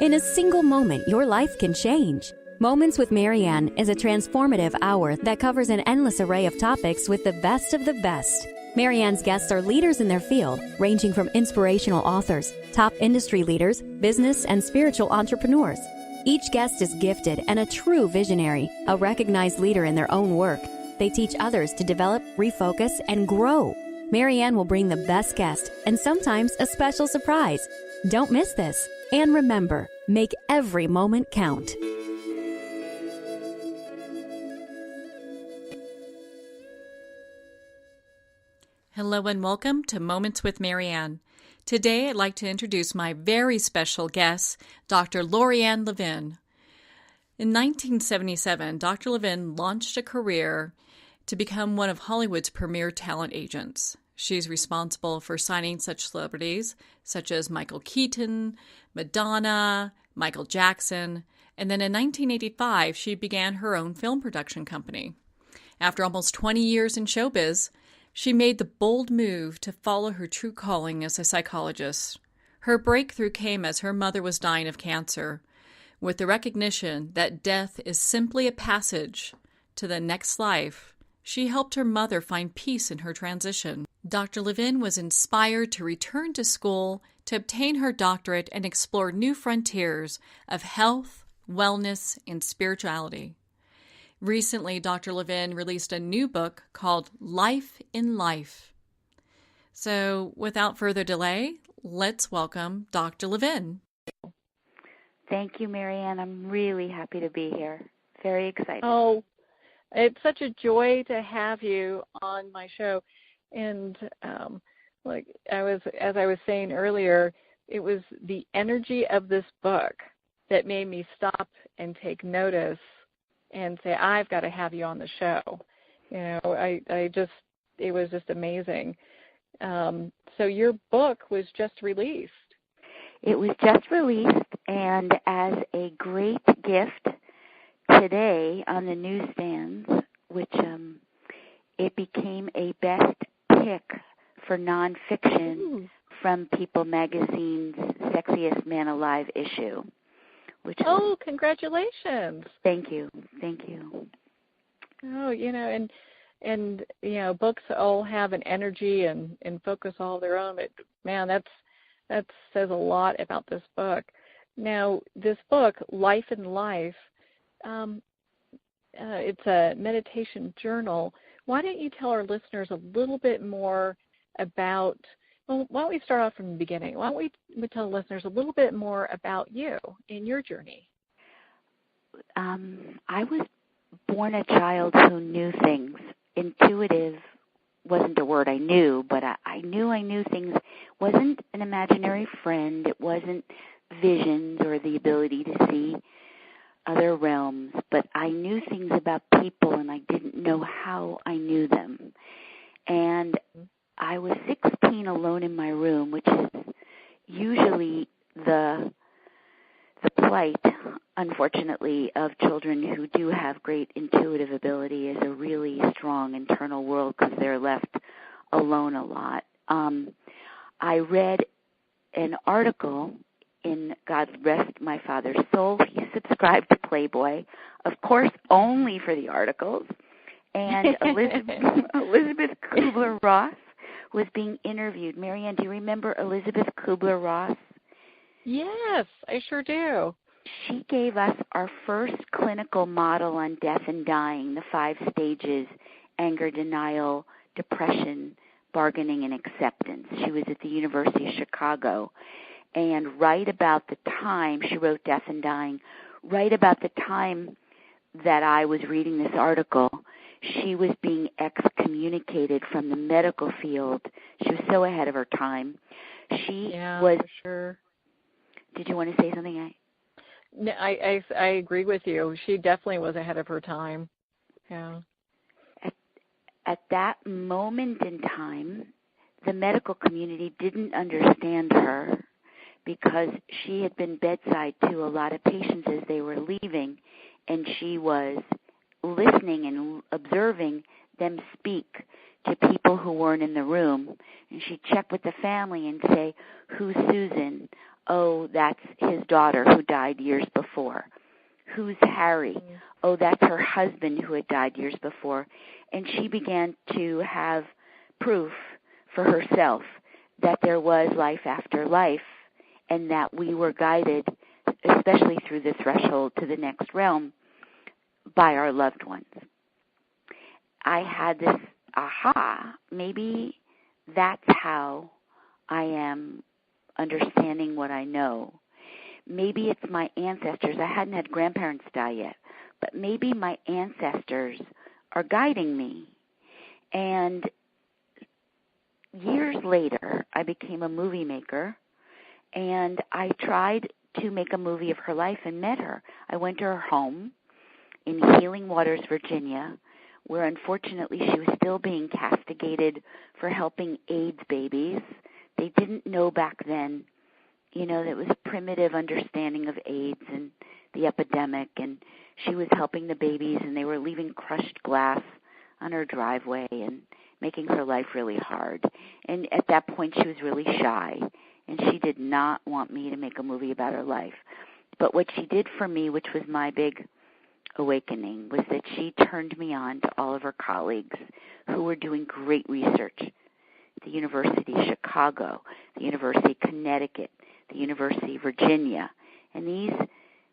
In a single moment, your life can change. Moments with Marianne is a transformative hour that covers an endless array of topics with the best of the best. Marianne's guests are leaders in their field, ranging from inspirational authors, top industry leaders, business and spiritual entrepreneurs. Each guest is gifted and a true visionary, a recognized leader in their own work. They teach others to develop, refocus, and grow. Marianne will bring the best guest and sometimes a special surprise. Don't miss this. And remember, make every moment count. Hello and welcome to Moments with Marianne. Today I'd like to introduce my very special guest, Dr. Laurie Levin. In 1977, Dr. Levin launched a career to become one of Hollywood's premier talent agents. She's responsible for signing such celebrities such as Michael Keaton, Madonna, Michael Jackson, and then in 1985 she began her own film production company. After almost 20 years in showbiz, she made the bold move to follow her true calling as a psychologist. Her breakthrough came as her mother was dying of cancer, with the recognition that death is simply a passage to the next life. She helped her mother find peace in her transition. Dr. Levin was inspired to return to school to obtain her doctorate and explore new frontiers of health, wellness, and spirituality. Recently, Dr. Levin released a new book called Life in Life. So, without further delay, let's welcome Dr. Levin. Thank you, Marianne. I'm really happy to be here. Very excited. Oh, it's such a joy to have you on my show. And as I was saying earlier, it was the energy of this book that made me stop and take notice and say, I've got to have you on the show. You know, it was just amazing. So your book was just released. It was just released, and as a great gift today on the newsstands, which it became a best pick for nonfiction from People Magazine's Sexiest Man Alive issue. Congratulations. Thank you. Oh, and books all have an energy and focus all their own. But man, that says a lot about this book. Now, this book, Life in Life, it's a meditation journal. Why don't you tell our listeners a little bit more about, why don't we start off from the beginning? Why don't we tell listeners a little bit more about you and your journey? I was born a child who knew things. Intuitive wasn't a word I knew, but I knew things. It wasn't an imaginary friend. It wasn't visions or the ability to see other realms, but I knew things about people, and I didn't know how I knew them. And I was 16 alone in my room, which is usually the plight, unfortunately, of children who do have great intuitive ability, is a really strong internal world because they're left alone a lot. I read an article in God Rest My Father's Soul. He subscribed to Playboy, of course, only for the articles. And Elizabeth Kubler-Ross was being interviewed. Marianne, do you remember Elizabeth Kubler-Ross? Yes, I sure do. She gave us our first clinical model on death and dying, the 5 stages: anger, denial, depression, bargaining, and acceptance. She was at the University of Chicago. And right about the time, she wrote Death and Dying, right about the time that I was reading this article, she was being excommunicated from the medical field. She was so ahead of her time. For sure. Did you want to say something? No, I agree with you. She definitely was ahead of her time. Yeah. At that moment in time, the medical community didn't understand her because she had been bedside to a lot of patients as they were leaving, and she was listening and observing them speak to people who weren't in the room. And she'd check with the family and say, "Who's Susan? Oh, that's his daughter who died years before. Who's Harry? Oh, that's her husband who had died years before. And she began to have proof for herself that there was life after life and that we were guided, especially through the threshold to the next realm, by our loved ones. I had this aha, maybe that's how I am understanding what I know. Maybe it's my ancestors. I hadn't had grandparents die yet, but maybe my ancestors are guiding me. And years later, I became a movie maker, and I tried to make a movie of her life and met her. I went to her home in Healing Waters, Virginia, where unfortunately she was still being castigated for helping AIDS babies. They didn't know back then, there was a primitive understanding of AIDS and the epidemic, and she was helping the babies, and they were leaving crushed glass on her driveway and making her life really hard. And at that point, she was really shy, and she did not want me to make a movie about her life. But what she did for me, which was my big awakening, was that she turned me on to all of her colleagues who were doing great research. The University of Chicago, the University of Connecticut, the University of Virginia. And these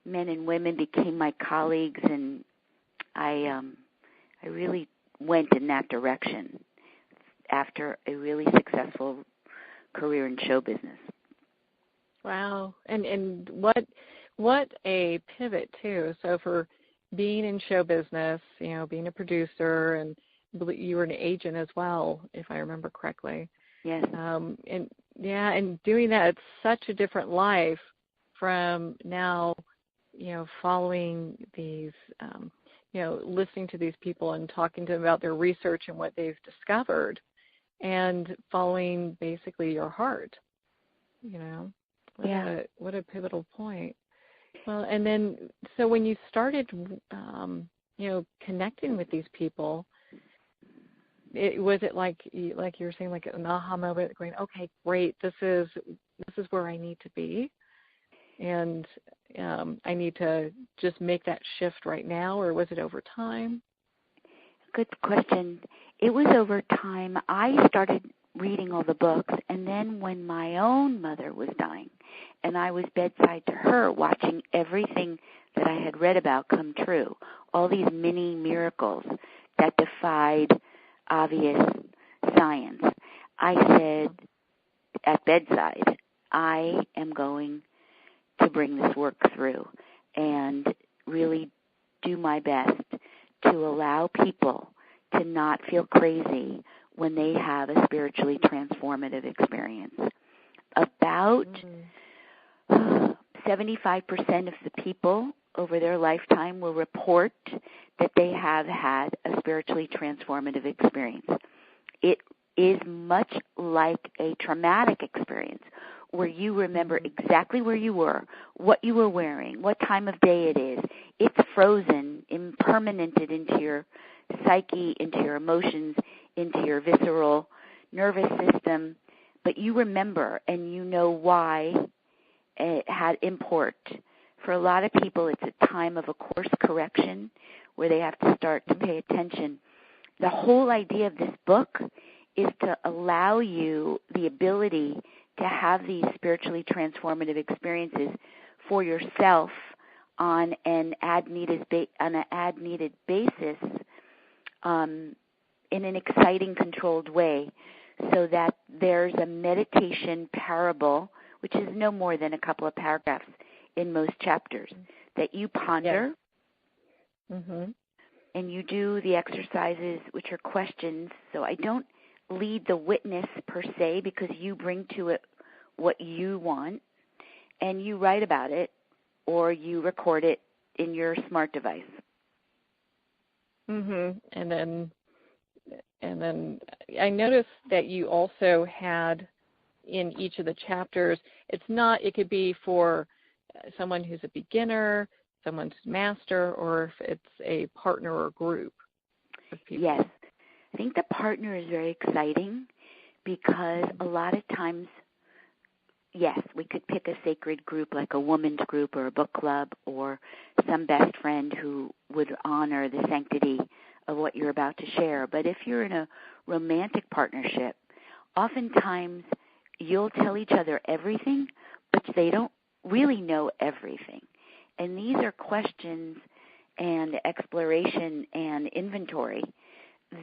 men and women became my colleagues, and I really went in that direction after a really successful career in show business. Wow. And what a pivot, too. So for being in show business, being a producer, and you were an agent as well, if I remember correctly. Yes. And doing that, it's such a different life from now, following these, listening to these people and talking to them about their research and what they've discovered, and following basically your heart. What a pivotal point. Well, and then, so when you started, connecting with these people, was it like you were saying, like an aha moment, going, okay, great, this is where I need to be, and I need to just make that shift right now, or was it over time? Good question. It was over time. I started reading all the books, and then when my own mother was dying, and I was bedside to her, watching everything that I had read about come true, all these mini miracles that defied obvious science, I said at bedside, I am going to bring this work through and really do my best to allow people to not feel crazy when they have a spiritually transformative experience. About 75% of the people over their lifetime will report that they have had a spiritually transformative experience. It is much like a traumatic experience where you remember exactly where you were, what you were wearing, what time of day it is. It's frozen, impermanented into your psyche, into your emotions, into your visceral nervous system, but you remember and you know why it had import. For a lot of people, it's a time of a course correction where they have to start to pay attention. The whole idea of this book is to allow you the ability to have these spiritually transformative experiences for yourself on an as-needed basis, in an exciting, controlled way, so that there's a meditation parable, which is no more than a couple of paragraphs in most chapters, that you ponder, and you do the exercises, which are questions. So I don't lead the witness per se, because you bring to it what you want, and you write about it, or you record it in your smart device. And then I noticed that you also had in each of the chapters, it could be for someone who's a beginner, someone's master, or if it's a partner or group of people. Yes. I think the partner is very exciting, because a lot of times yes, we could pick a sacred group like a woman's group or a book club or some best friend who would honor the sanctity of what you're about to share. But if you're in a romantic partnership, oftentimes you'll tell each other everything, but they don't really know everything. And these are questions and exploration and inventory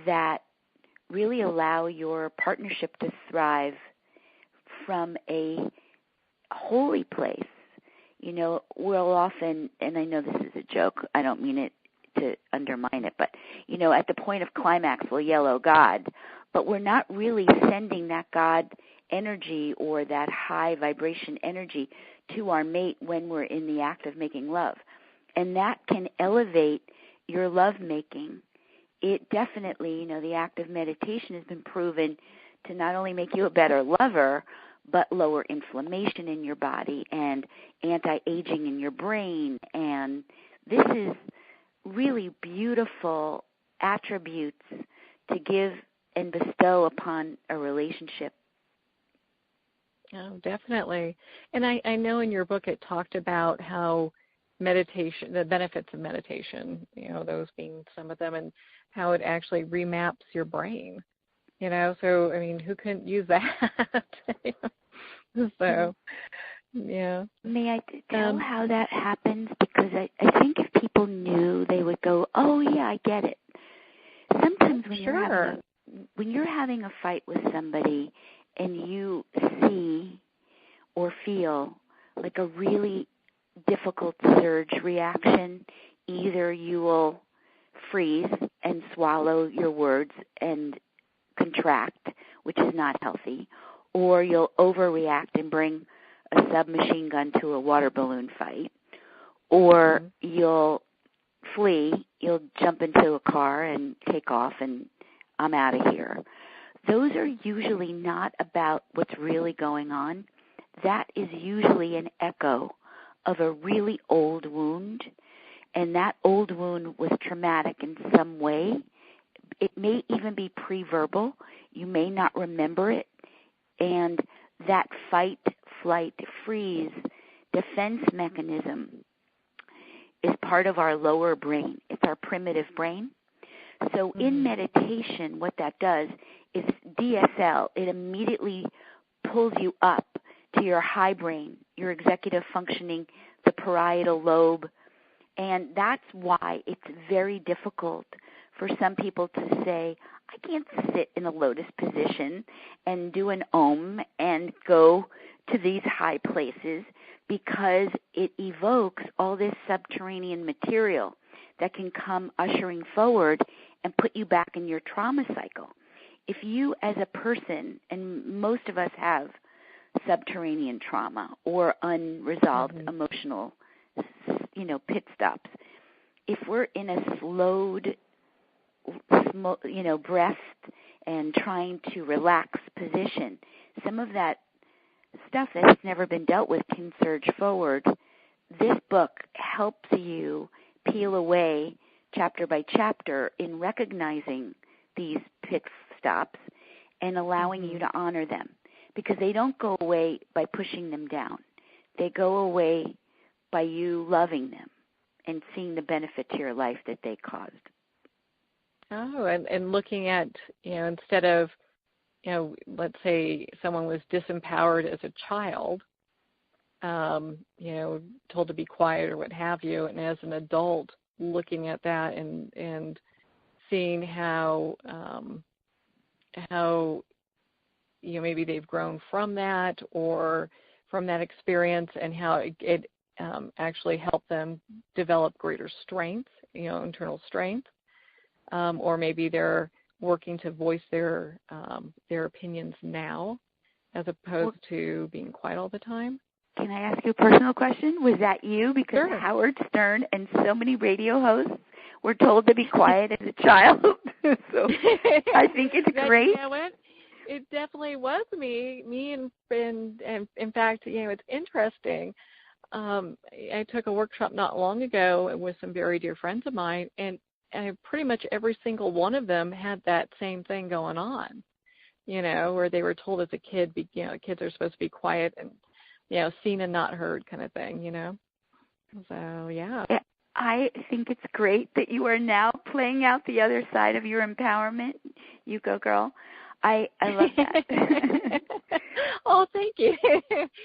that really allow your partnership to thrive from a holy place. You know, we'll often, and I know this is a joke, I don't mean it to undermine it, but, you know, at the point of climax we'll yell, "Oh God," but we're not really sending that God energy or that high vibration energy to our mate when we're in the act of making love. And that can elevate your love making. It definitely, you know, the act of meditation has been proven to not only make you a better lover, but lower inflammation in your body and anti-aging in your brain. And this is really beautiful attributes to give and bestow upon a relationship. Oh, definitely. And I know in your book it talked about how meditation, the benefits of meditation, you know, those being some of them, and how it actually remaps your brain, you know. So, I mean, who couldn't use that? So, yeah. May I tell how that happens? Because I think if people knew, they would go, "Oh, yeah, I get it." Sometimes when you're having a fight with somebody and you see or feel like a really difficult surge reaction, either you will freeze and swallow your words and contract, which is not healthy, or you'll overreact and bring a submachine gun to a water balloon fight, or you'll flee, you'll jump into a car and take off and I'm out of here. Those are usually not about what's really going on. That is usually an echo of a really old wound, and that old wound was traumatic in some way. It may even be pre-verbal. You may not remember it, and that fight, flight, freeze defense mechanism is part of our lower brain. It's our primitive brain. So in meditation, what that does is DSL. It immediately pulls you up to your high brain, your executive functioning, the parietal lobe. And that's why it's very difficult for some people to say, "I can't sit in a lotus position and do an om and go to these high places," because it evokes all this subterranean material that can come ushering forward and put you back in your trauma cycle. If you as a person, and most of us have subterranean trauma or unresolved emotional, you know, pit stops, if we're in a slowed, you know, breath and trying to relax position, some of that stuff that has never been dealt with can surge forward. This book helps you peel away chapter by chapter in recognizing these pit stops and allowing you to honor them, because they don't go away by pushing them down. They go away by you loving them and seeing the benefit to your life that they caused. Oh, and looking at, you know, instead of, you know, let's say someone was disempowered as a child, you know, told to be quiet or what have you, and as an adult looking at that and seeing how you know, maybe they've grown from that or from that experience, and how it actually helped them develop greater strength, you know, internal strength, or maybe they're working to voice their opinions now as opposed to being quiet all the time. Can I ask you a personal question? Was that you? Because Sure. Howard Stern and so many radio hosts were told to be quiet as a child. So I think it's great. You know what? It definitely was me, and in fact, you know, it's interesting. I took a workshop not long ago with some very dear friends of mine, and pretty much every single one of them had that same thing going on, you know, where they were told as a kid, you know, kids are supposed to be quiet and seen and not heard kind of thing, So, yeah. I think it's great that you are now playing out the other side of your empowerment. You go, girl. I love that. Oh, thank you.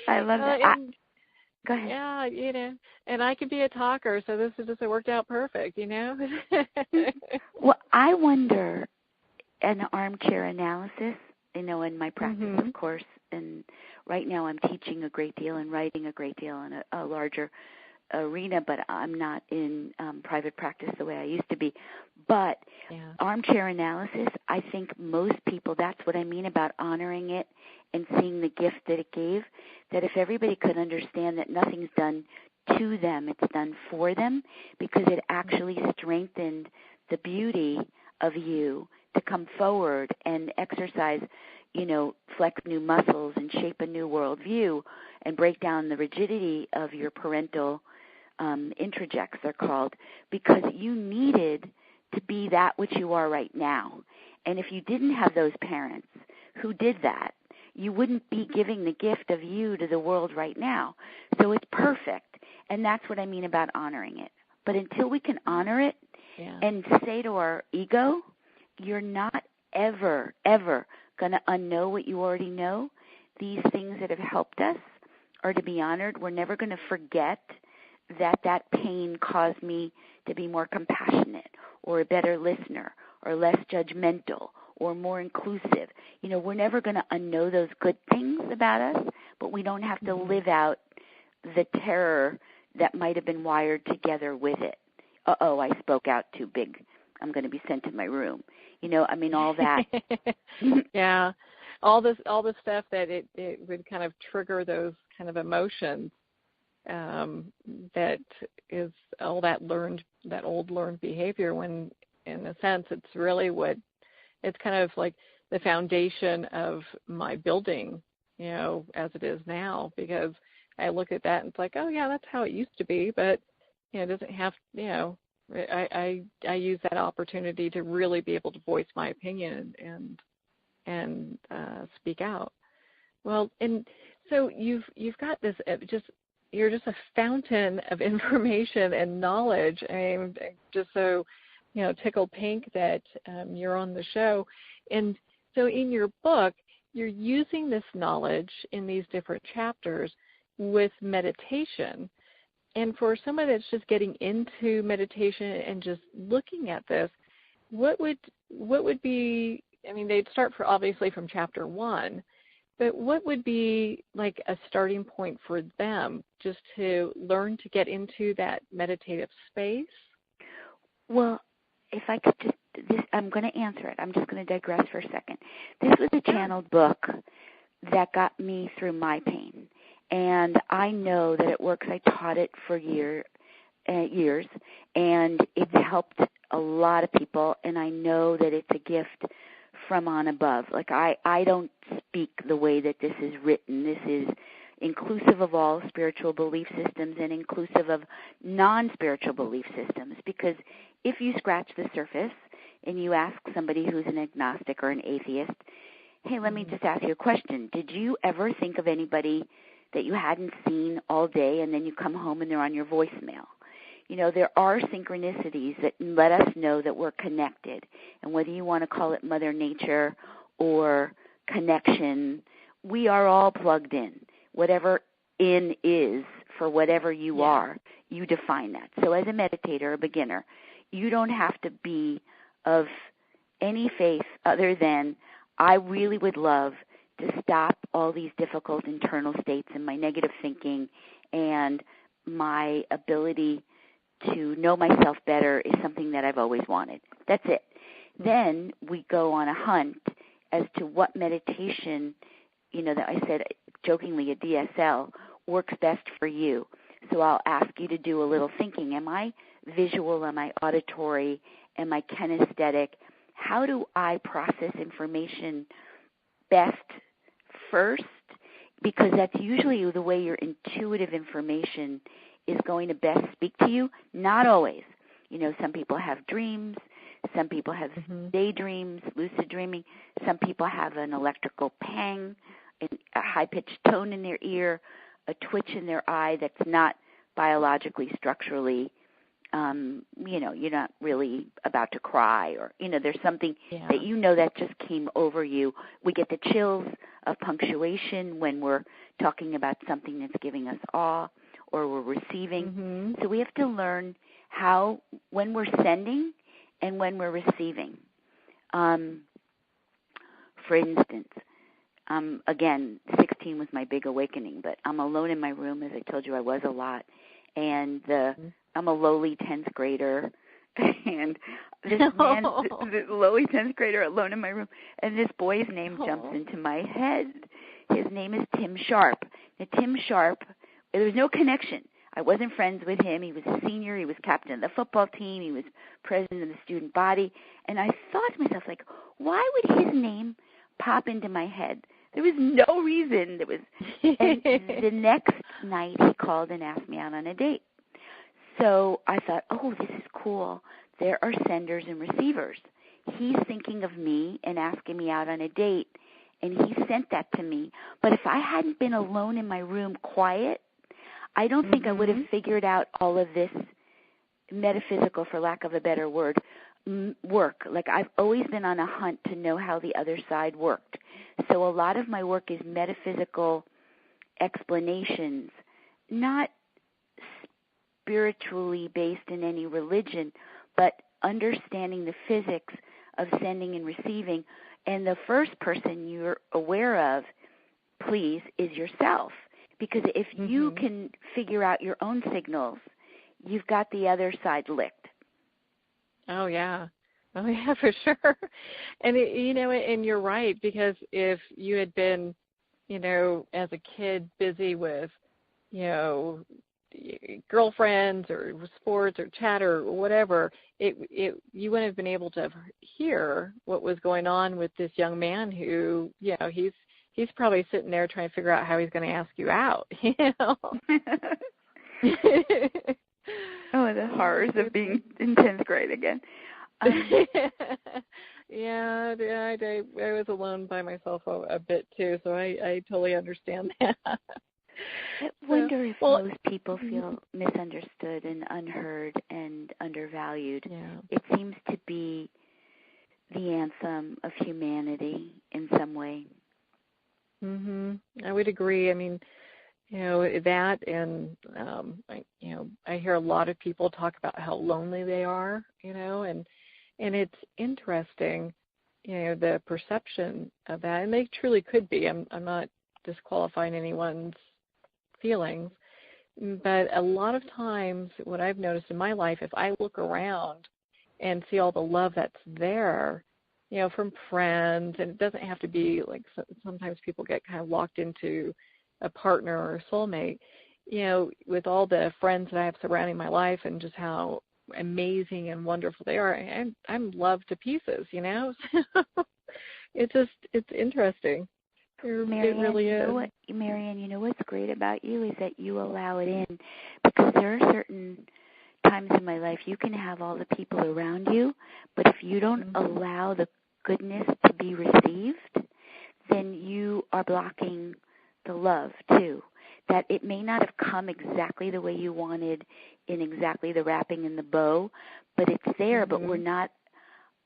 I love that. Go ahead. Yeah, and I could be a talker, so this has just worked out perfect, Well, I wonder, an armchair analysis, in my practice, of course, and right now I'm teaching a great deal and writing a great deal in a larger arena, but I'm not in private practice the way I used to be. But armchair analysis, I think most people, that's what I mean about honoring it and seeing the gift that it gave, that if everybody could understand that nothing's done to them, it's done for them, because it actually strengthened the beauty of you to come forward and exercise, flex new muscles and shape a new worldview and break down the rigidity of your parental introjects, they're called, because you needed to be that which you are right now. And if you didn't have those parents who did that, you wouldn't be giving the gift of you to the world right now. So it's perfect. And that's what I mean about honoring it. But until we can honor it and say to our ego, you're not ever, ever going to unknow what you already know. These things that have helped us are to be honored. We're never going to forget that pain caused me to be more compassionate or a better listener or less judgmental or more inclusive. We're never going to unknow those good things about us, but we don't have to live out the terror that might have been wired together with it. Uh-oh, I spoke out too big. I'm going to be sent to my room. All that. Yeah. All this stuff that it would kind of trigger those kind of emotions. That is all that old learned behavior, when in a sense it's really it's kind of like the foundation of my building, as it is now, because I look at that and it's like, oh yeah, that's how it used to be, but it doesn't have, I use that opportunity to really be able to voice my opinion and speak out. Well, and so you've got this you're just a fountain of information and knowledge. I'm just so, tickled pink that you're on the show. And so in your book, you're using this knowledge in these different chapters with meditation. And for someone that's just getting into meditation and just looking at this, what would be, they'd start obviously from chapter 1, but what would be like a starting point for them just to learn to get into that meditative space? Well, if I could I'm going to answer it. I'm just going to digress for a second. This was a channeled book that got me through my pain. And I know that it works. I taught it for years, and it's helped a lot of people, and I know that it's a gift from on above. Like I don't speak the way that this is written. This is inclusive of all spiritual belief systems and inclusive of non-spiritual belief systems, because if you scratch the surface and you ask somebody who's an agnostic or an atheist, hey, let me just ask you a question. Did you ever think of anybody that you hadn't seen all day and then you come home and they're on your voicemail? There are synchronicities that let us know that we're connected. And whether you want to call it Mother Nature or connection, we are all plugged in. Whatever in is for whatever you are, you define that. So as a meditator, a beginner, you don't have to be of any faith other than I really would love to stop all these difficult internal states and my negative thinking, and my ability to know myself better is something that I've always wanted. That's it. Then we go on a hunt as to what meditation, that I said jokingly a DSL, works best for you. So I'll ask you to do a little thinking. Am I visual? Am I auditory? Am I kinesthetic? How do I process information best first? Because that's usually the way your intuitive information is going to best speak to you. Not always. Some people have dreams. Some people have daydreams, lucid dreaming. Some people have an electrical pang, a high-pitched tone in their ear. a twitch in their eye that's not biologically, structurally, you're not really about to cry, or, there's something that that just came over you. We get the chills of punctuation when we're talking about something that's giving us awe or we're receiving. Mm-hmm. So we have to learn when we're sending and when we're receiving. For instance, again, 16 was my big awakening, but I'm alone in my room, as I told you I was a lot, and I'm a lowly 10th grader, and this man, the lowly 10th grader alone in my room, and this boy's name jumps into my head. His name is Tim Sharp. Now, Tim Sharp, there was no connection. I wasn't friends with him. He was a senior. He was captain of the football team. He was president of the student body. And I thought to myself, like, why would his name pop into my head? There was no reason. And the next night he called and asked me out on a date. So I thought, oh, this is cool. There are senders and receivers. He's thinking of me and asking me out on a date, and he sent that to me. But if I hadn't been alone in my room quiet, I don't think I would have figured out all of this metaphysical, for lack of a better word, work. Like, I've always been on a hunt to know how the other side worked. So a lot of my work is metaphysical explanations, not spiritually based in any religion, but understanding the physics of sending and receiving. And the first person you're aware of, please, is yourself. Because if you can figure out your own signals, you've got the other side licked. Oh, yeah. Oh, yeah, for sure. And, and you're right, because if you had been, as a kid busy with, girlfriends or sports or chatter or whatever, you wouldn't have been able to hear what was going on with this young man who, he's probably sitting there trying to figure out how he's going to ask you out, Oh, the horrors of being in 10th grade again. Yeah, I was alone by myself a bit too, so I totally understand that. I wonder if most people feel misunderstood and unheard and undervalued. Yeah. It seems to be the anthem of humanity in some way. I would agree. I mean, that, and I hear a lot of people talk about how lonely they are, and it's interesting, the perception of that, and they truly could be. I'm not disqualifying anyone's feelings, but a lot of times what I've noticed in my life, if I look around and see all the love that's there, from friends, and it doesn't have to be like, sometimes people get kind of locked into a partner or a soulmate, with all the friends that I have surrounding my life and just how amazing and wonderful they are, I'm loved to pieces, It's interesting. Marianne, it really is. Marianne, what's great about you is that you allow it in, because there are certain times in my life you can have all the people around you, but if you don't allow the goodness to be received, then you are blocking the love too. That it may not have come exactly the way you wanted, in exactly the wrapping and the bow, but it's there, but we're not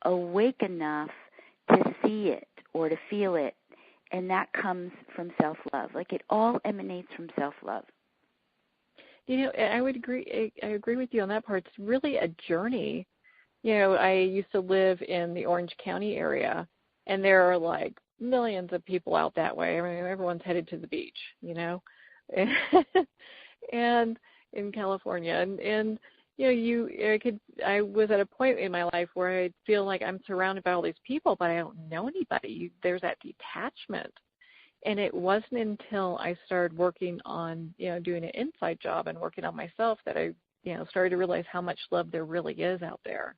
awake enough to see it or to feel it. And that comes from self-love. Like, it all emanates from self-love. I would agree. I agree with you on that part. It's really a journey. I used to live in the Orange County area, and there are like millions of people out that way. I mean, everyone's headed to the beach, and in California, and I was at a point in my life where I feel like I'm surrounded by all these people, but I don't know anybody. There's that detachment. And it wasn't until I started working on, doing an inside job and working on myself that I, started to realize how much love there really is out there,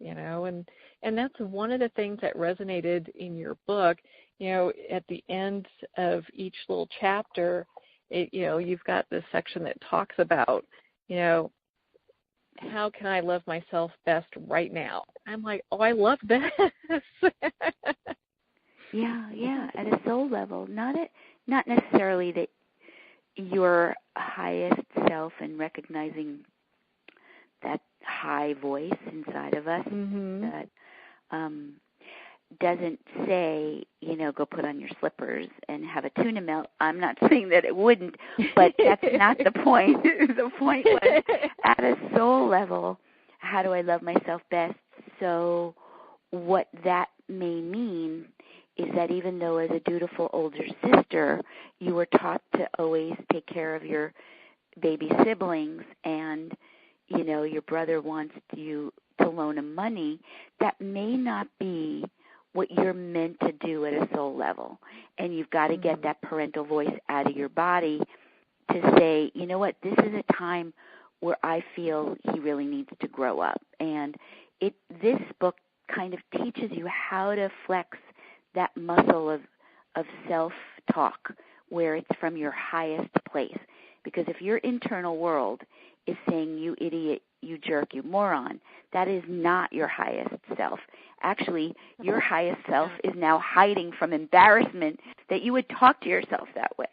and that's one of the things that resonated in your book. At the end of each little chapter, you've got this section that talks about, how can I love myself best right now? I'm like, oh, I love this. Yeah, at a soul level, not necessarily that your highest self and recognizing that high voice inside of us that doesn't say, go put on your slippers and have a tuna melt. I'm not saying that it wouldn't, but that's not the point. The point was, at a soul level, how do I love myself best? So what that may mean is that even though as a dutiful older sister, you were taught to always take care of your baby siblings and, your brother wants you to loan him money, that may not be what you're meant to do at a soul level. And you've got to get that parental voice out of your body to say, you know what, this is a time where I feel he really needs to grow up. And this book kind of teaches you how to flex that muscle of self-talk where it's from your highest place. Because if your internal world is saying, you idiot, you jerk, you moron, that is not your highest self. Actually, your highest self is now hiding from embarrassment that you would talk to yourself that way.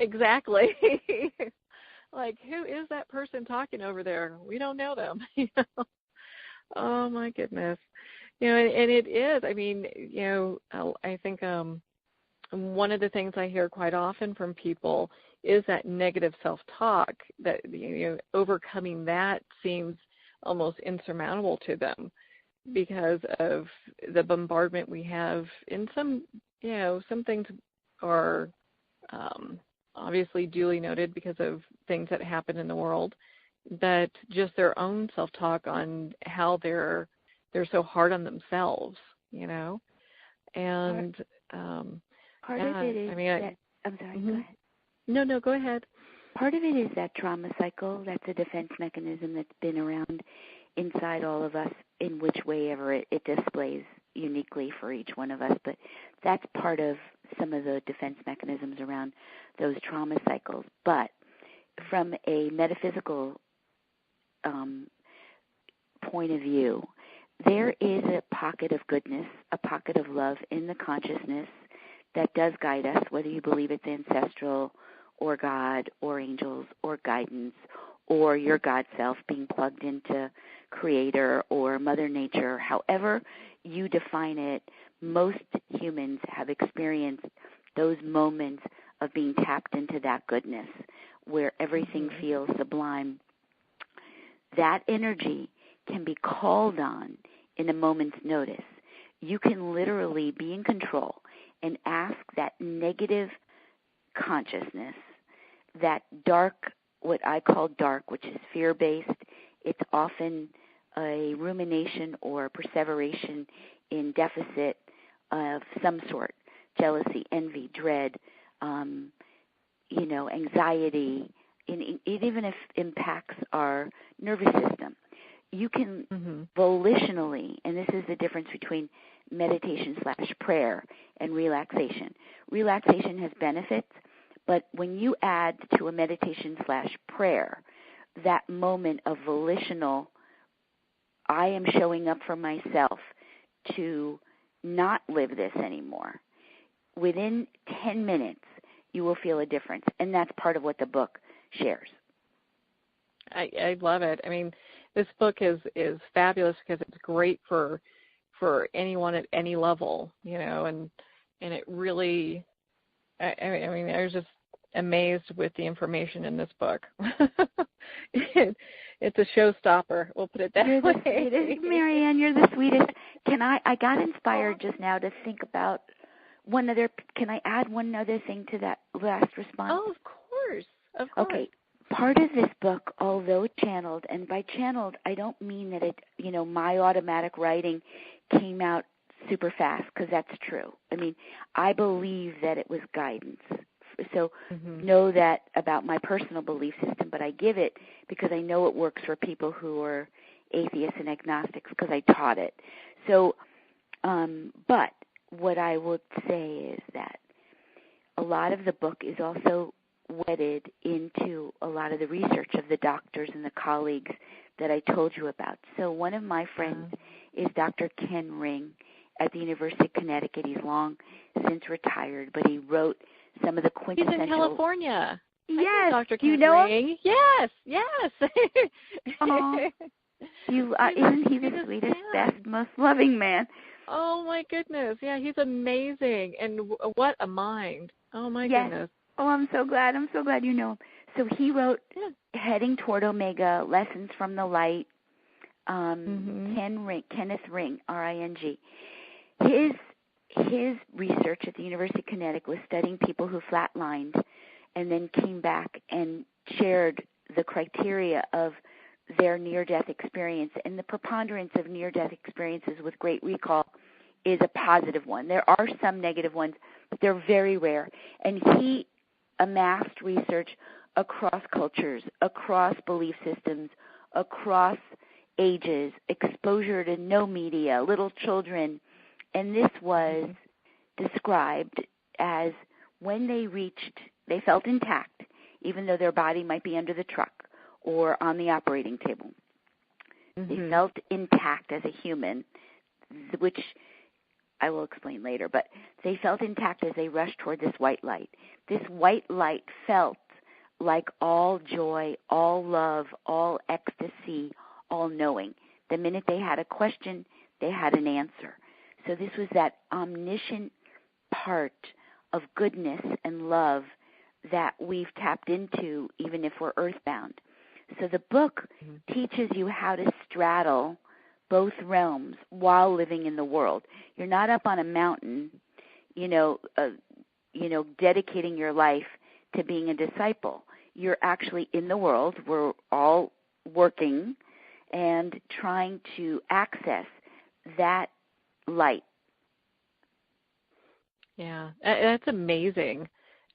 Exactly. Like, who is that person talking over there? We don't know them. Oh, my goodness. And it is. I mean, I think one of the things I hear quite often from people is that negative self-talk, that, overcoming that seems almost insurmountable to them because of the bombardment we have in some things are obviously duly noted because of things that happen in the world, but just their own self-talk on how they're so hard on themselves, and part of it is I'm sorry, go ahead. No, go ahead. Part of it is that trauma cycle. That's a defense mechanism that's been around inside all of us in which way ever it displays uniquely for each one of us. But that's part of some of the defense mechanisms around those trauma cycles. But from a metaphysical point of view, there is a pocket of goodness, a pocket of love in the consciousness that does guide us, whether you believe it's ancestral or God or angels or guidance or your God self being plugged into Creator or Mother Nature. However you define it, most humans have experienced those moments of being tapped into that goodness where everything feels sublime. That energy can be called on in a moment's notice. You can literally be in control and ask that negative consciousness, that dark, what I call dark, which is fear-based. It's often a rumination or perseveration in deficit of some sort, jealousy, envy, dread, anxiety. It even if impacts our nervous system. You can volitionally, and this is the difference between meditation/prayer and relaxation. Relaxation has benefits, but when you add to a meditation/prayer that moment of volitional, I am showing up for myself to not live this anymore, within 10 minutes you will feel a difference, and that's part of what the book shares. I love it. I mean, this book is fabulous because it's great for anyone at any level, and it really, I mean, I was just amazed with the information in this book. It's a showstopper. We'll put it that way. It is, Marianne, you're the sweetest. I got inspired just now to think about can I add one other thing to that last response? Oh, of course. Okay. Part of this book, although channeled, and by channeled, I don't mean that it, my automatic writing came out super fast, because that's true. I mean, I believe that it was guidance. So know that about my personal belief system, but I give it because I know it works for people who are atheists and agnostics because I taught it. So, but what I would say is that a lot of the book is also wedded into a lot of the research of the doctors and the colleagues that I told you about. So one of my friends is Dr. Ken Ring at the University of Connecticut. He's long since retired, but he wrote some of the He's quintessential. in California. Yes. Dr. Do you know him? Yes. Aww. Isn't he the sweetest, best, most loving man? Oh, my goodness. Yeah, he's amazing. And what a mind. Oh, my goodness. Oh, I'm so glad. I'm so glad you know him. So he wrote Heading Toward Omega, Lessons from the Light, Kenneth Ring, R-I-N-G. His research at the University of Connecticut was studying people who flatlined and then came back and shared the criteria of their near-death experience. And the preponderance of near-death experiences with great recall is a positive one. There are some negative ones, but they're very rare. And he amassed research across cultures, across belief systems, across ages, exposure to no media, little children. And this was described as when they felt intact, even though their body might be under the truck or on the operating table. They felt intact as a human, which I will explain later, but they felt intact as they rushed toward this white light. This white light felt like all joy, all love, all ecstasy, all knowing. The minute they had a question, they had an answer. So this was that omniscient part of goodness and love that we've tapped into even if we're earthbound. So the book teaches you how to straddle both realms while living in the world. You're not up on a mountain, dedicating your life to being a disciple. You're actually in the world. We're all working and trying to access that light. Yeah, that's amazing.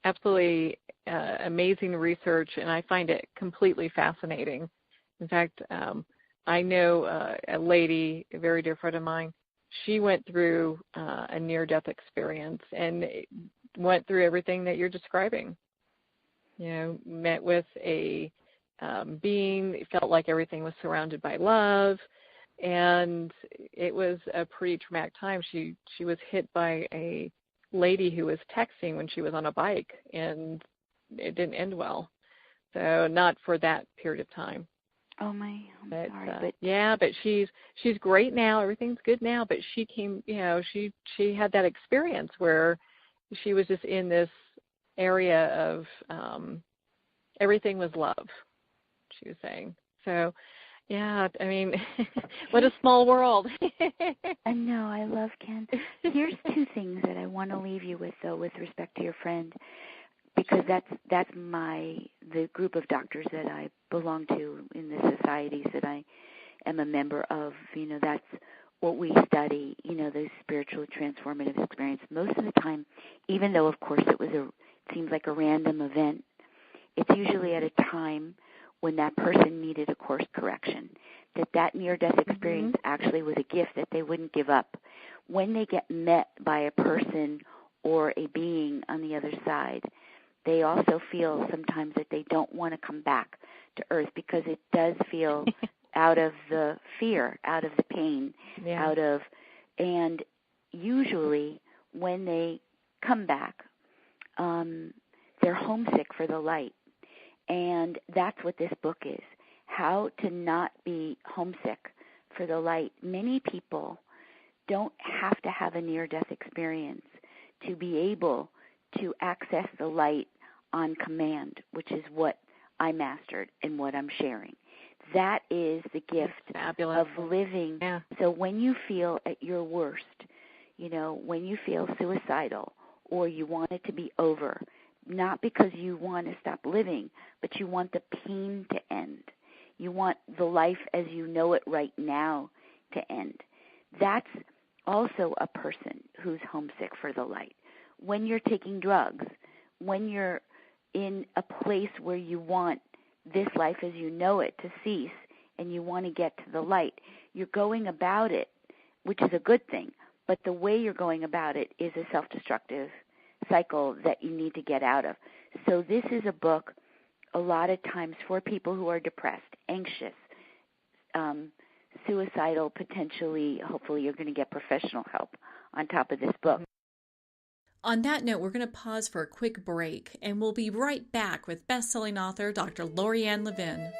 Absolutely amazing research, and I find it completely fascinating. In fact, I know a lady, a very dear friend of mine, she went through a near-death experience and went through everything that you're describing. Met with a being, felt like everything was surrounded by love, and it was a pretty traumatic time. She was hit by a lady who was texting when she was on a bike, and it didn't end well. So not for that period of time. Oh my, I'm sorry. But she's great now. Everything's good now. But she came, she had that experience where she was just in this area of everything was love, she was saying. So, yeah, I mean, what a small world. I know, I love Ken. Here's two things that I want to leave you with, though, with respect to your friend, because that's the group of doctors that I belong to in the societies that I am a member of. That's what we study, the spiritual transformative experience. Most of the time, even though, of course, it seems like a random event, it's usually at a time when that person needed a course correction, that near-death experience actually was a gift that they wouldn't give up. When they get met by a person or a being on the other side, they also feel sometimes that they don't want to come back to Earth because it does feel out of the fear, out of the pain, and usually when they come back, they're homesick for the light. And that's what this book is, how to not be homesick for the light. Many people don't have to have a near-death experience to be able to access the light on command, which is what I mastered and what I'm sharing. That is the gift of living. Yeah. So when you feel at your worst, when you feel suicidal or you want it to be over, not because you want to stop living, but you want the pain to end. You want the life as you know it right now to end. That's also a person who's homesick for the light. When you're taking drugs, when you're in a place where you want this life as you know it to cease and you want to get to the light, you're going about it, which is a good thing, but the way you're going about it is a self-destructive cycle that you need to get out of. So this is a book a lot of times for people who are depressed, anxious, suicidal, potentially. Hopefully you're going to get professional help on top of this book. On that note, we're going to pause for a quick break, and we'll be right back with best-selling author Dr. Laurie Levin.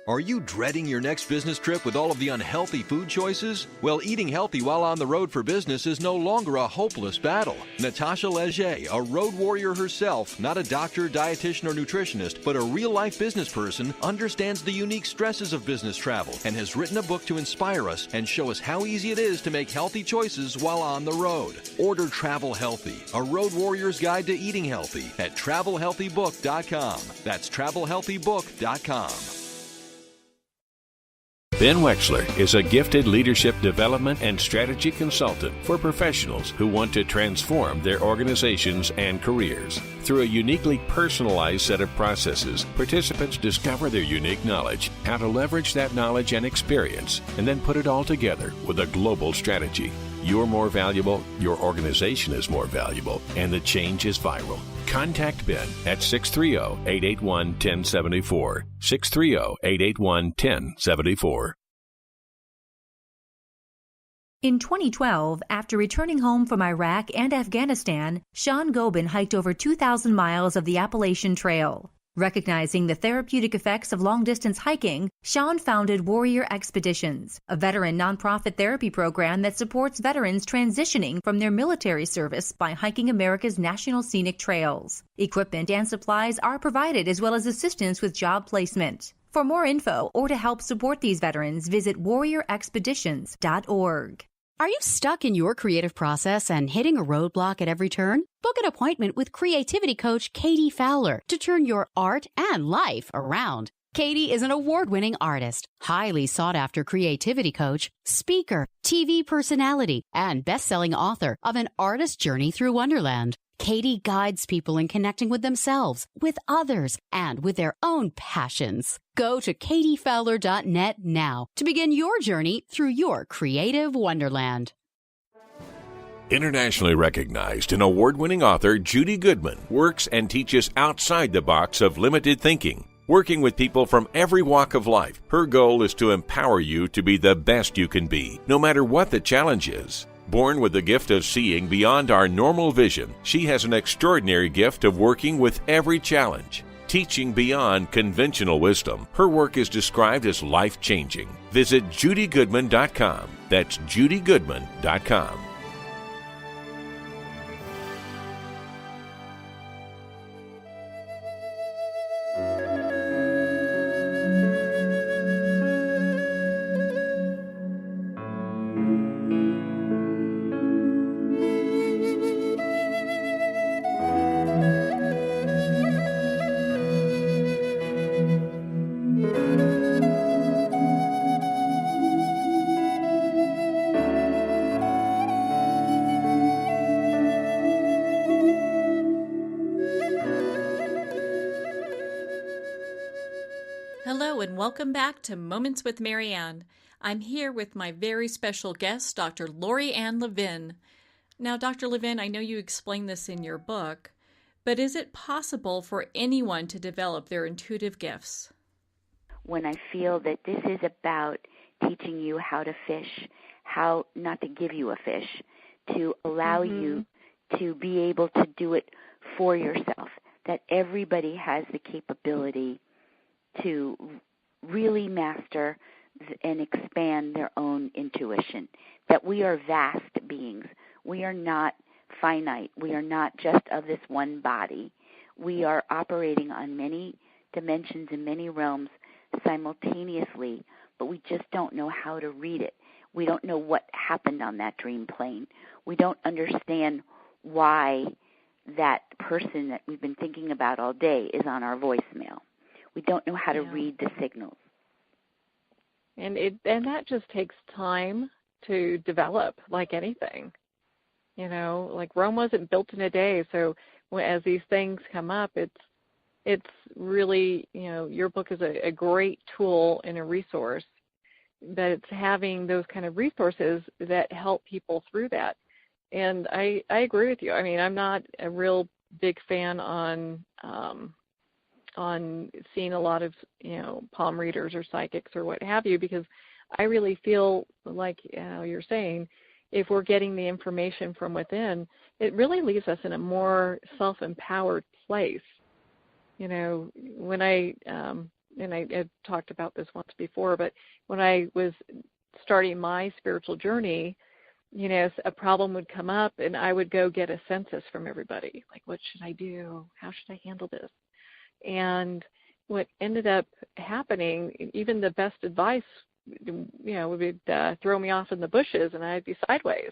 Are you dreading your next business trip with all of the unhealthy food choices? Well, eating healthy while on the road for business is no longer a hopeless battle. Natasha Leger, a road warrior herself, not a doctor, dietitian, or nutritionist, but a real-life business person, understands the unique stresses of business travel and has written a book to inspire us and show us how easy it is to make healthy choices while on the road. Order Travel Healthy, a road warrior's guide to eating healthy at TravelHealthyBook.com. That's TravelHealthyBook.com. Ben Wexler is a gifted leadership development and strategy consultant for professionals who want to transform their organizations and careers. Through a uniquely personalized set of processes, participants discover their unique knowledge, how to leverage that knowledge and experience, and then put it all together with a global strategy. You're more valuable, your organization is more valuable, and the change is viral. Contact Ben at 630-881-1074, 630-881-1074. In 2012, after returning home from Iraq and Afghanistan, Sean Gobin hiked over 2,000 miles of the Appalachian Trail. Recognizing the therapeutic effects of long-distance hiking, Sean founded Warrior Expeditions, a veteran nonprofit therapy program that supports veterans transitioning from their military service by hiking America's national scenic trails. Equipment and supplies are provided, as well as assistance with job placement. For more info or to help support these veterans, visit warriorexpeditions.org. Are you stuck in your creative process and hitting a roadblock at every turn? Book an appointment with creativity coach Katie Fowler to turn your art and life around. Katie is an award-winning artist, highly sought-after creativity coach, speaker, TV personality, and best-selling author of An Artist's Journey Through Wonderland. Katie guides people in connecting with themselves, with others, and with their own passions. Go to katiefowler.net now to begin your journey through your creative wonderland. Internationally recognized and award-winning author Judy Goodman works and teaches outside the box of limited thinking. Working with people from every walk of life, her goal is to empower you to be the best you can be, no matter what the challenge is. Born with the gift of seeing beyond our normal vision, she has an extraordinary gift of working with every challenge. Teaching beyond conventional wisdom, her work is described as life-changing. Visit judygoodman.com. That's judygoodman.com. Hello and welcome back to Moments with Marianne. I'm here with my very special guest, Dr. Laurie Levin. Now, Dr. Levin, I know you explain this in your book, but is it possible for anyone to develop their intuitive gifts? When I feel that this is about teaching you how to fish, how not to give you a fish, to allow you to be able to do it for yourself, that everybody has the capability to really master and expand their own intuition, that we are vast beings. We are not finite. We are not just of this one body. We are operating on many dimensions and many realms simultaneously, but we just don't know how to read it. We don't know what happened on that dream plane. We don't understand why that person that we've been thinking about all day is on our voicemail. We don't know how to read the signals. And that just takes time to develop, like anything. Like Rome wasn't built in a day. So as these things come up, it's really, your book is a great tool and a resource, but it's having those kind of resources that help people through that. And I agree with you. I mean, I'm not a real big fan on seeing a lot of, palm readers or psychics or what have you, because I really feel like, you're saying, if we're getting the information from within, it really leaves us in a more self-empowered place. When and I talked about this once before, but when I was starting my spiritual journey, a problem would come up and I would go get a census from everybody. Like, what should I do? How should I handle this? And what ended up happening, even the best advice, would throw me off in the bushes and I'd be sideways.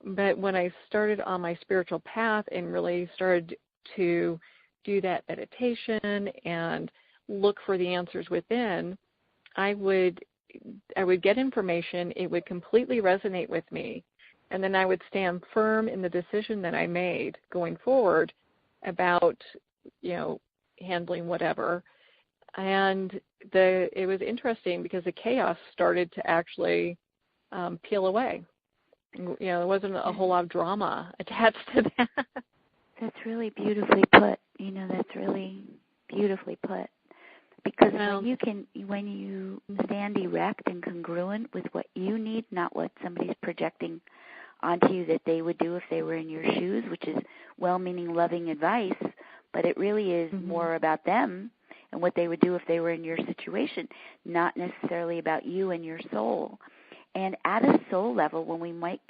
But when I started on my spiritual path and really started to do that meditation and look for the answers within, I would get information, it would completely resonate with me, and then I would stand firm in the decision that I made going forward about, handling whatever. And it was interesting because the chaos started to actually peel away. There wasn't a whole lot of drama attached to that. That's really beautifully put. That's really beautifully put. Because when you stand erect and congruent with what you need, not what somebody's projecting onto you that they would do if they were in your shoes, which is well-meaning, loving advice, but it really is more about them and what they would do if they were in your situation, not necessarily about you and your soul. And at a soul level, when we might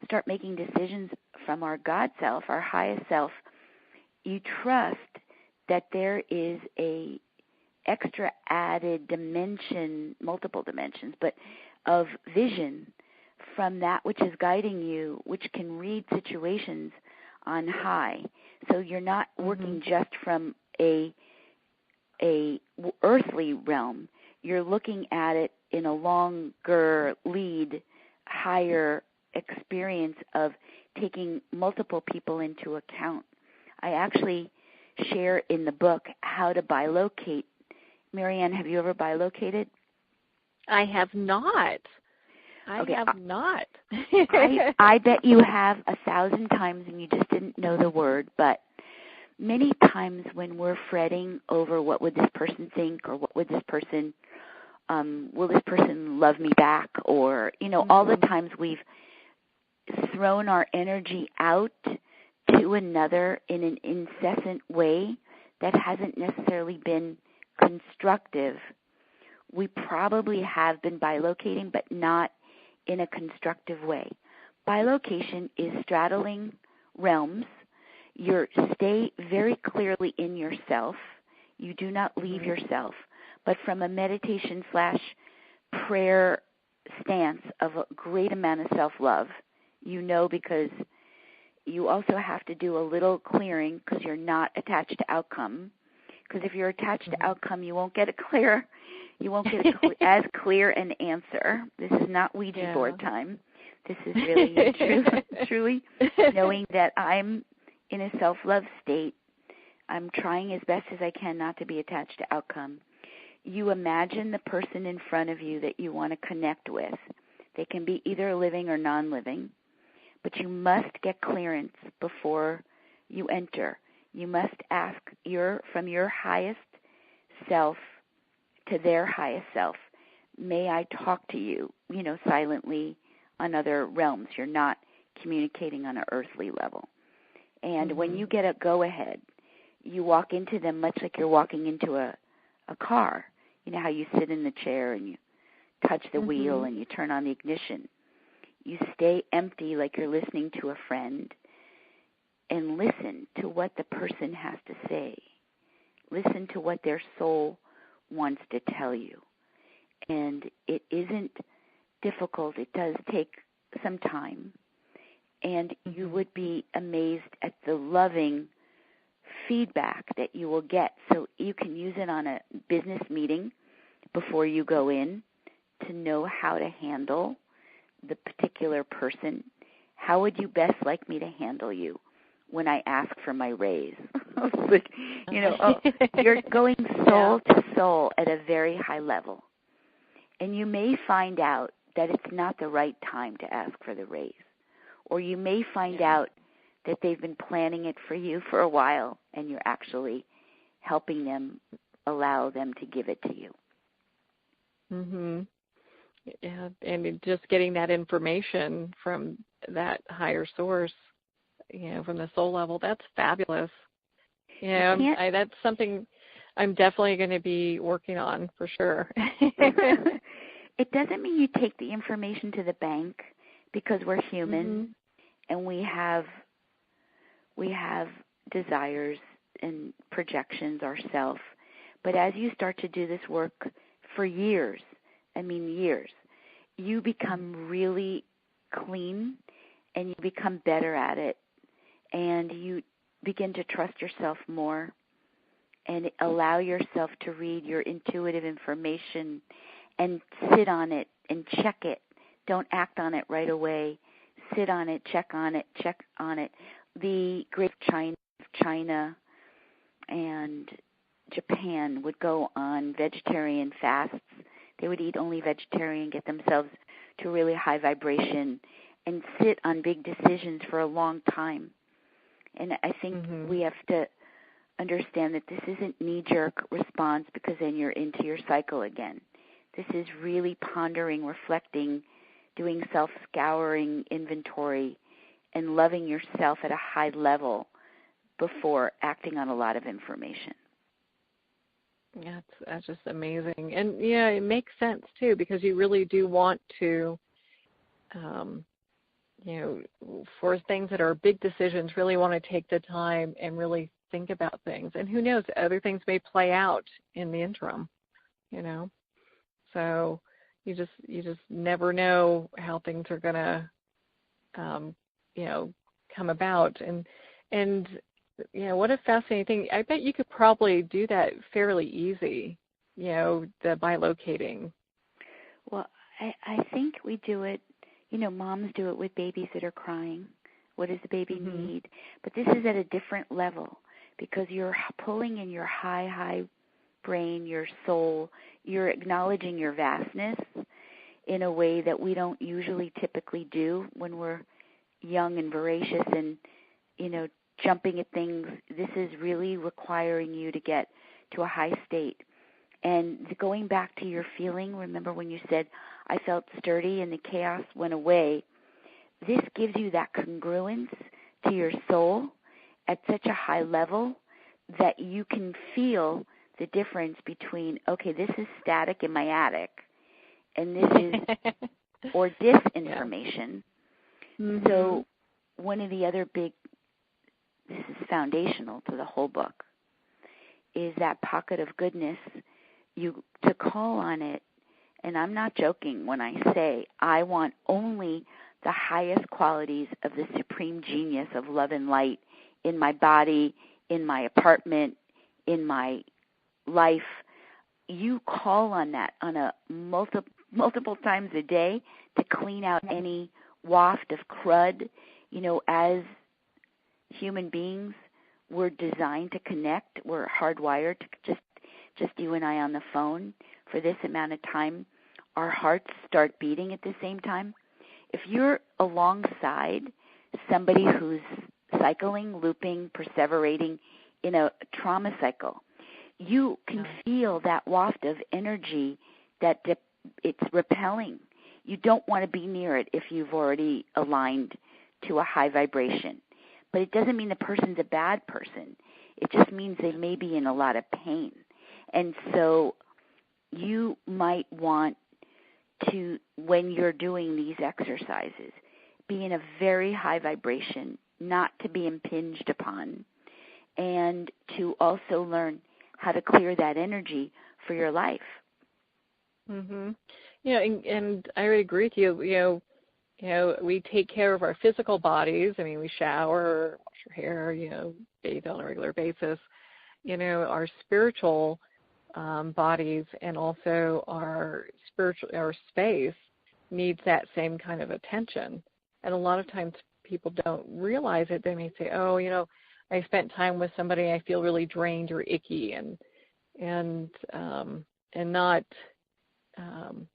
start making decisions from our God self, our highest self, you trust that there is a extra added dimension, multiple dimensions, but of vision from that which is guiding you, which can read situations on high. So you're not working just from a earthly realm. You're looking at it in a longer lead, higher experience of taking multiple people into account. I actually share in the book how to bilocate. Marianne, have you ever bilocated? I have not. I have not. I bet you have 1,000 times and you just didn't know the word, but many times when we're fretting over what would this person think or what would this person, will this person love me back, or, all the times we've thrown our energy out to another in an incessant way that hasn't necessarily been constructive. We probably have been bilocating, but not in a constructive way. Bilocation is straddling realms. You stay very clearly in yourself. You do not leave yourself, but from a meditation / prayer stance of a great amount of self-love, because you also have to do a little clearing because you're not attached to outcome. Because if you're attached to outcome, you won't get as clear an answer. This is not Ouija board time. This is really truly knowing that I'm in a self-love state. I'm trying as best as I can not to be attached to outcome. You imagine the person in front of you that you want to connect with. They can be either living or non-living, but you must get clearance before you enter. You must ask from your highest self to their highest self, may I talk to you, silently on other realms. You're not communicating on an earthly level. And when you get a go-ahead, you walk into them much like you're walking into a car. You know how you sit in the chair and you touch the wheel and you turn on the ignition. You stay empty like you're listening to a friend and listen to what the person has to say. Listen to what their soul wants to tell you. And it isn't difficult. It does take some time. And you would be amazed at the loving feedback that you will get. So you can use it on a business meeting before you go in to know how to handle the particular person, how would you best like me to handle you when I ask for my raise? Like, you're going soul to soul at a very high level. And you may find out that it's not the right time to ask for the raise. Or you may find out that they've been planning it for you for a while and you're actually helping them allow them to give it to you. Mhm. Yeah, and just getting that information from that higher source, from the soul level, that's fabulous. That's something I'm definitely going to be working on for sure. It doesn't mean you take the information to the bank, because we're human and we have desires and projections ourselves. But as you start to do this work for years, you become really clean and you become better at it, and you begin to trust yourself more and allow yourself to read your intuitive information and sit on it and check it. Don't act on it right away. Sit on it, check on it. The Great China and Japan would go on vegetarian fasts. They would eat only vegetarian, get themselves to really high vibration, and sit on big decisions for a long time. And I think we have to understand that this isn't knee-jerk response because then you're into your cycle again. This is really pondering, reflecting, doing self-scouring inventory, and loving yourself at a high level before acting on a lot of information. Yeah, that's just amazing. And, it makes sense, too, because you really do want to, for things that are big decisions, really want to take the time and really think about things. And who knows, other things may play out in the interim, So you just never know how things are going to, come about. And what a fascinating thing. I bet you could probably do that fairly easy, the bilocating. Well, I think we do it, moms do it with babies that are crying. What does the baby need? But this is at a different level because you're pulling in your high brain, your soul. You're acknowledging your vastness in a way that we don't usually typically do when we're young and voracious and, jumping at things. This is really requiring you to get to a high state. And going back to your feeling, remember when you said, I felt sturdy and the chaos went away, this gives you that congruence to your soul at such a high level that you can feel the difference between, okay, this is static in my attic, and this is, or disinformation. So one of the other big, this is foundational to the whole book, is that pocket of goodness, to call on it. And I'm not joking when I say I want only the highest qualities of the supreme genius of love and light in my body, in my apartment, in my life. You call on that on a multiple times a day to clean out any waft of crud. As human beings, we're designed to connect. We're hardwired to just you and I on the phone for this amount of time. Our hearts start beating at the same time. If you're alongside somebody who's cycling, looping, perseverating in a trauma cycle, you can feel that waft of energy that it's repelling. You don't want to be near it if you've already aligned to a high vibration. But it doesn't mean the person's a bad person. It just means they may be in a lot of pain. And so you might want to, when you're doing these exercises, be in a very high vibration, not to be impinged upon, and to also learn how to clear that energy for your life. And I would agree with you. We take care of our physical bodies. I mean, we shower, wash our hair, bathe on a regular basis. Our spiritual bodies and also our space needs that same kind of attention. And a lot of times people don't realize it, they may say, oh, I spent time with somebody, I feel really drained or icky, and not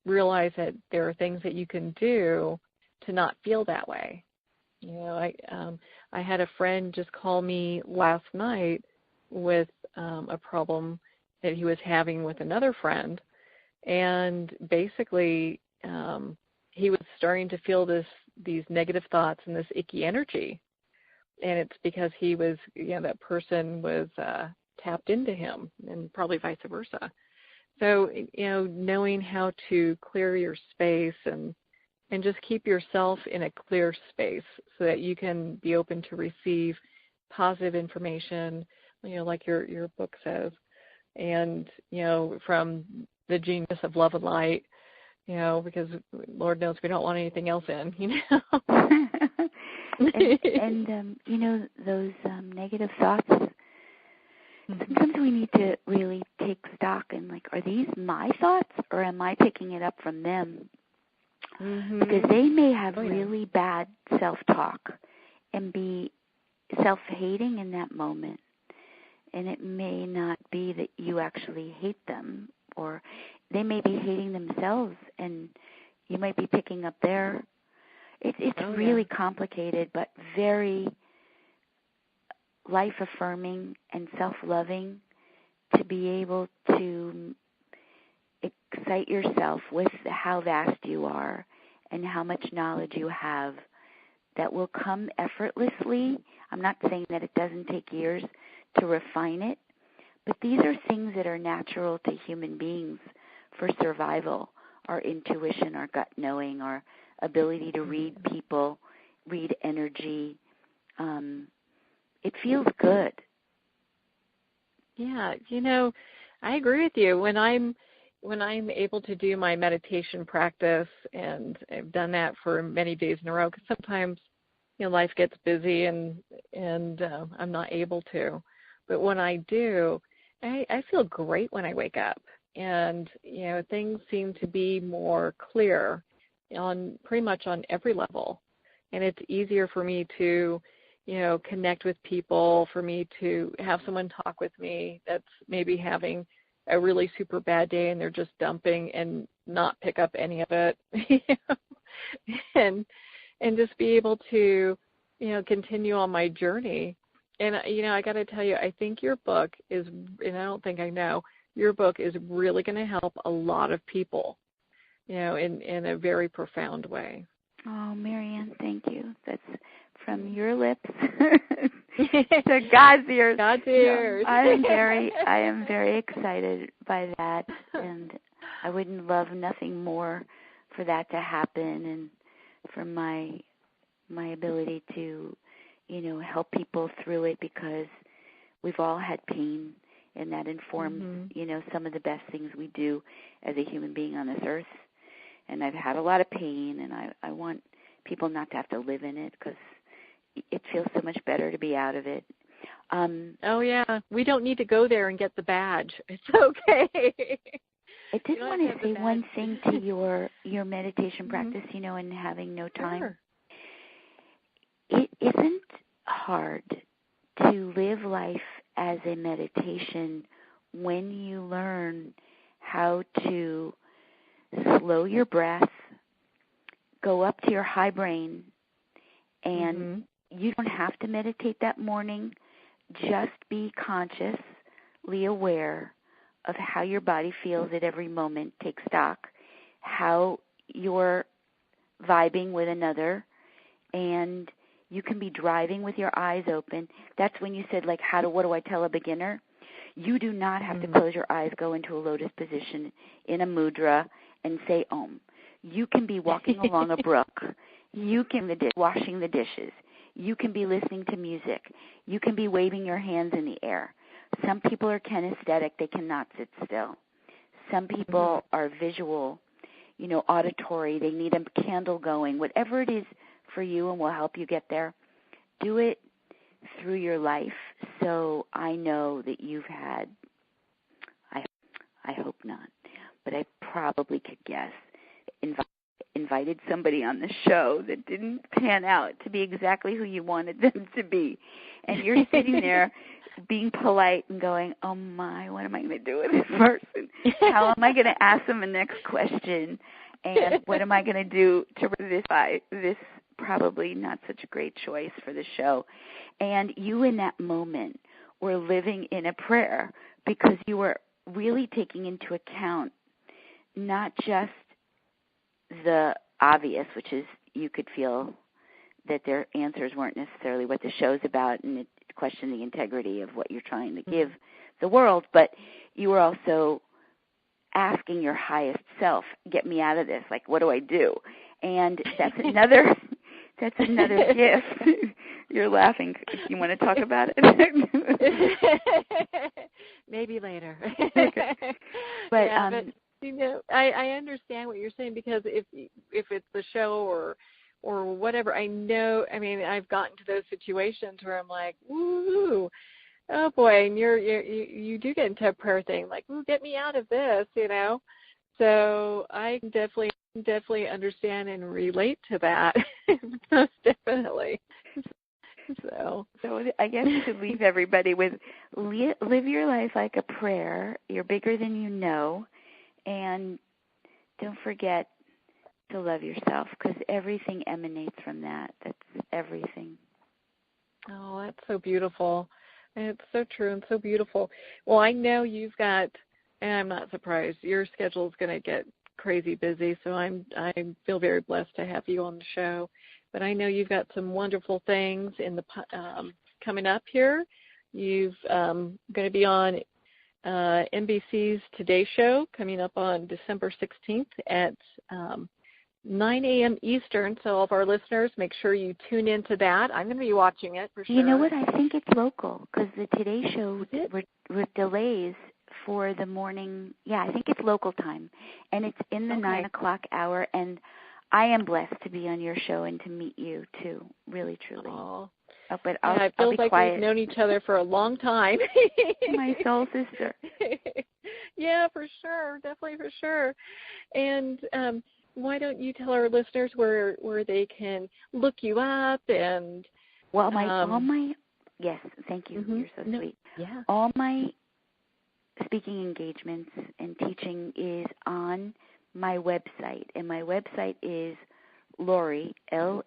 realize that there are things that you can do to not feel that way. I had a friend just call me last night with a problem that he was having with another friend, and basically he was starting to feel these negative thoughts and this icky energy, and it's because he was, that person was tapped into him, and probably vice versa. So, knowing how to clear your space and just keep yourself in a clear space so that you can be open to receive positive information, like your book says, and, from the genius of love and light, because Lord knows we don't want anything else in, and those negative thoughts, sometimes we need to really take stock and, are these my thoughts, or am I picking it up from them? Mm-hmm. Because they may have really bad self-talk and be self-hating in that moment. And it may not be that you actually hate them, or they may be hating themselves, and you might be picking up their... It's really complicated, but very life-affirming and self-loving to be able to excite yourself with how vast you are and how much knowledge you have that will come effortlessly. I'm not saying that it doesn't take years to refine it, but these are things that are natural to human beings for survival, our intuition, our gut knowing, our ability to read people, read energy. It feels good. Yeah, I agree with you. When I'm able to do my meditation practice, and I've done that for many days in a row, because sometimes life gets busy and I'm not able to. But when I do, I feel great when I wake up, and things seem to be more clear on pretty much on every level, and it's easier for me to connect with people, for me to have someone talk with me that's maybe having a really super bad day and they're just dumping and not pick up any of it, and just be able to, continue on my journey. And, I got to tell you, I think your book is, and I don't think I know, your book is really going to help a lot of people, in a very profound way. Oh, Marianne, thank you. That's from your lips to God's ears. God's ears. I am very excited by that, and I wouldn't love nothing more for that to happen, and for my ability to, help people through it, because we've all had pain, and that informs, some of the best things we do as a human being on this earth. And I've had a lot of pain, and I want people not to have to live in it, because it feels so much better to be out of it. Oh, yeah. We don't need to go there and get the badge. It's okay. I did want to say one thing to your meditation practice, and having no time. Sure. It isn't hard to live life as a meditation when you learn how to slow your breath, go up to your high brain, and you don't have to meditate that morning. Just be consciously aware of how your body feels at every moment. Take stock, how you're vibing with another, and you can be driving with your eyes open. That's when you said, what do I tell a beginner? You do not have to close your eyes, go into a lotus position in a mudra, and say Om. You can be walking along a brook. You can be washing the dishes. You can be listening to music. You can be waving your hands in the air. Some people are kinesthetic. They cannot sit still. Some people are visual, auditory. They need a candle going. Whatever it is for you and will help you get there, do it through your life. So I know that you've had, I hope not, but I probably could guess, invited somebody on the show that didn't pan out to be exactly who you wanted them to be. And you're sitting there being polite and going, oh my, what am I going to do with this person? How am I going to ask them the next question? And what am I going to do to rectify this probably not such a great choice for the show? And you in that moment were living in a prayer because you were really taking into account not just the obvious, which is you could feel that their answers weren't necessarily what the show's about and it questioned the integrity of what you're trying to give the world, but you were also asking your highest self, get me out of this, like what do I do? And that's another gift. You're laughing. You want to talk about it? Maybe later. Okay. But, yeah, but you know, I understand what you're saying because if it's the show or whatever, I know. I mean, I've gotten to those situations where I'm like, ooh, oh boy, and you do get into a prayer thing like, ooh, get me out of this, you know. So I definitely understand and relate to that, most definitely. So I guess you should leave everybody with live your life like a prayer. You're bigger than you know. And don't forget to love yourself because everything emanates from that. That's everything. Oh, that's so beautiful. And it's so true and so beautiful. Well, I know you've got, and I'm not surprised, your schedule is going to get crazy busy, so I feel very blessed to have you on the show. But I know you've got some wonderful things in the coming up here. You've going to be on NBC's Today Show coming up on December 16th at 9 a.m. Eastern. So all of our listeners, make sure you tune into that. I'm going to be watching it for sure. You know what? I think it's local because the Today Show were delays for the morning. Yeah, I think it's local time. And it's in the 9 o'clock hour. And I am blessed to be on your show and to meet you, too, really, truly. Oh. But it feels like quiet. We've known each other for a long time. My soul sister. Yeah, for sure. Definitely for sure. And why don't you tell our listeners where they can look you up and well, yes, thank you. You're so sweet. Yeah. All my speaking engagements and teaching is on my website, and my website is Laurie, Laurie,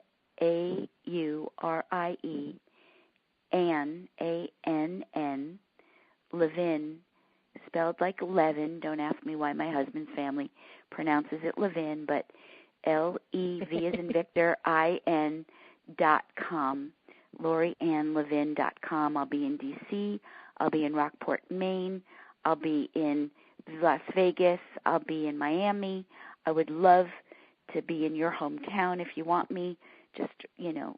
Ann, Levin, spelled like Levin. Don't ask me why my husband's family pronounces it Levin, but LEV as in Victor, IN.com, LaurieAnnLevin.com. I'll be in D.C., I'll be in Rockport, Maine, I'll be in Las Vegas, I'll be in Miami. I would love to be in your hometown if you want me. Just,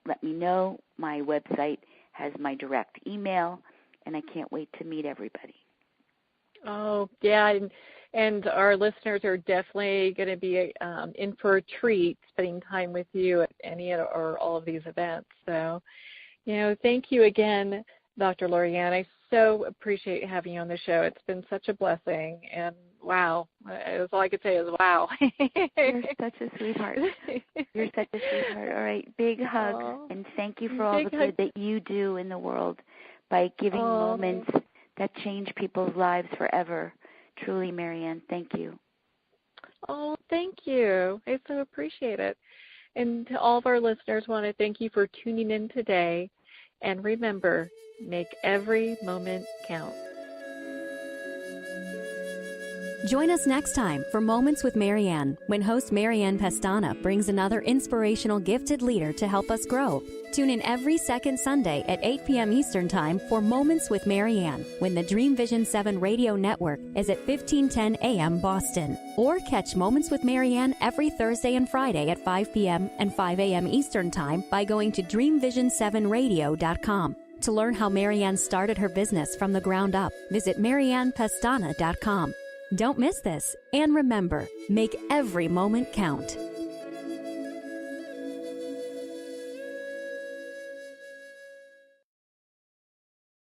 let me know. My website has my direct email, and I can't wait to meet everybody. Oh, yeah, and our listeners are definitely going to be in for a treat spending time with you at any or all of these events. So, thank you again, Dr. Laurie-Ann. I so appreciate having you on the show. It's been such a blessing, and wow. That's all I could say is wow. You're such a sweetheart. You're such a sweetheart. All right, big hug, and thank you for all the good that you do in the world by giving moments that change people's lives forever. Truly, Marianne, thank you. Oh, thank you. I so appreciate it. And to all of our listeners, I want to thank you for tuning in today. And remember, make every moment count. Join us next time for Moments with Marianne, when host Marianne Pestana brings another inspirational gifted leader to help us grow. Tune in every second Sunday at 8 p.m. Eastern Time for Moments with Marianne, when the Dream Vision 7 radio network is at 1510 a.m. Boston. Or catch Moments with Marianne every Thursday and Friday at 5 p.m. and 5 a.m. Eastern Time by going to dreamvision7radio.com. To learn how Marianne started her business from the ground up, visit mariannepestana.com. Don't miss this, and remember, make every moment count.